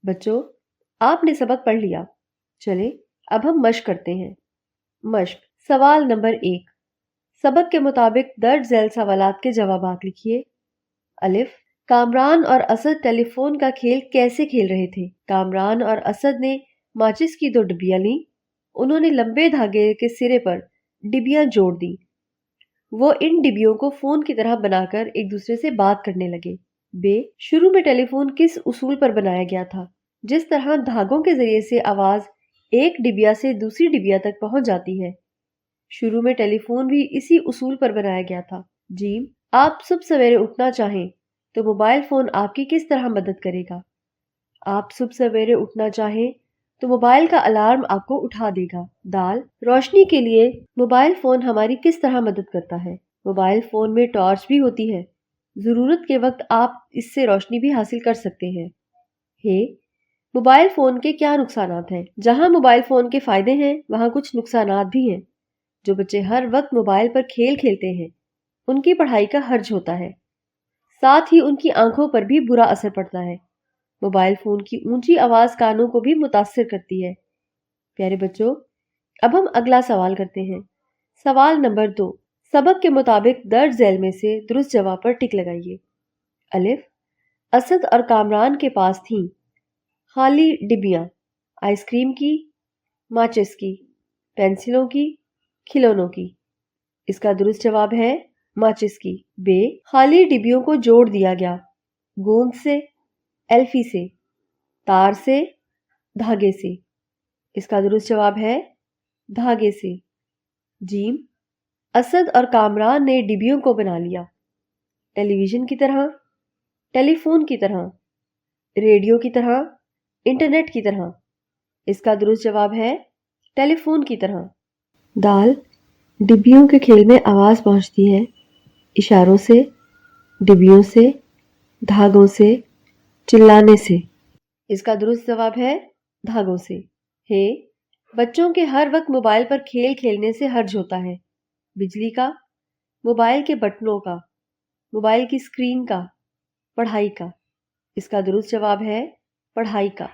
बच्चों, आपने सबक पढ़ लिया। चले अब हम मश्क करते हैं। मश्क। सवाल नंबर 1। सबक के मुताबिक दर्ज झैल सवालात के जवाबात लिखिए। अलिफ। कामरान और असद टेलीफोन का खेल कैसे खेल रहे थे? कामरान और असद ने माचिस की 2 डिब्बियां लीं। उन्होंने लंबे धागे के सिरे पर डिब्बियां जोड़ दी। वो इन डिब्बियों को फोन की तरह बनाकर एक दूसरे से बात करने लगे। बे। शुरू में टेलीफोन किस उसूल पर बनाया गया था? जिस तरह धागों के जरिए से आवाज एक डिबिया से दूसरी डिबिया तक पहुंच जाती है, शुरू में टेलीफोन भी इसी उसूल पर बनाया गया था। जीम। आप सुबह सवेरे उठना चाहें तो मोबाइल फोन आपकी किस तरह मदद करेगा? आप सुबह सवेरे उठना चाहें तो मोबाइल का अलार्म आपको उठा देगा। दाल। रोशनी के लिए मोबाइल फोन हमारी किस तरह मदद करता है? मोबाइल फोन में टॉर्च भी होती है। जरूरत के वक्त आप इससे रोशनी भी हासिल कर सकते हैं। हे। मोबाइल फोन के क्या नुकसानात हैं? जहां मोबाइल फोन के फायदे हैं, वहां कुछ नुकसानात भी हैं। जो बच्चे हर वक्त मोबाइल पर खेल खेलते हैं, उनकी पढ़ाई का हर्ज होता है। साथ ही उनकी आंखों पर भी बुरा असर पड़ता है। मोबाइल फोन की ऊंची आवाज कानों को भी मुतासिर करती है। प्यारे बच्चों, अब हम अगला सवाल करते हैं। सवाल नंबर 2। सबक के मुताबिक दर्ज झैल में से दुरुस्त जवाब पर टिक लगाइए। अलिफ। असद और कामरान के पास थीं खाली डिब्बियां, आइसक्रीम की, माचिस की, पेंसिलों की, खिलौनों की। इसका दुरुस्त जवाब है माचिस की। बे। खाली डिब्बियों को जोड़ दिया गया। गोंद से, एल्फी से, तार से, धागे से। इसका दुरुस्त जवाब है धागे से। जीम। असद और कामरान ने डिब्बियों को बना लिया। टेलीविजन की तरह, टेलीफोन की तरह, रेडियो की तरह, इंटरनेट की तरह। इसका दुरुस्त जवाब है टेलीफोन की तरह। दाल। डिब्बियों के खेल में आवाज पहुंचती है इशारों से, डिब्बियों से, धागों से, चिल्लाने से। इसका दुरुस्त जवाब है धागों से। हे। बच्चों के हर वक्त मोबाइल पर खेल खेलने से हर्ज होता है। बिजली का, मोबाइल के बटनों का, मोबाइल की स्क्रीन का, पढ़ाई का। इसका दुरुस्त जवाब है पढ़ाई का।